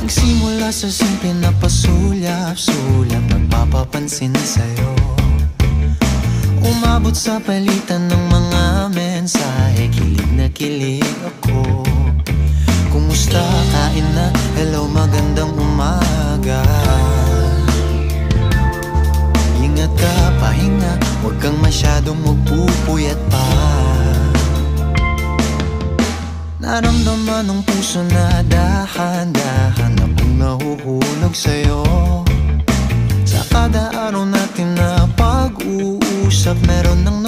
Nagsimula sa simple na pasulyap-sulyap, nagpapapansin sa'yo. Umabot sa palitan ng mga mensahe, kilig na kilig ako. Kumusta, kain na, hello, magandang umaga. Ingat ka, pahinga, huwag kang masyadong magpupuyat pa. Naramdaman ng puso na dahan-dahan na pag nahuhulog sa'yo. Sa kada araw natin na pag-uusap, meron nang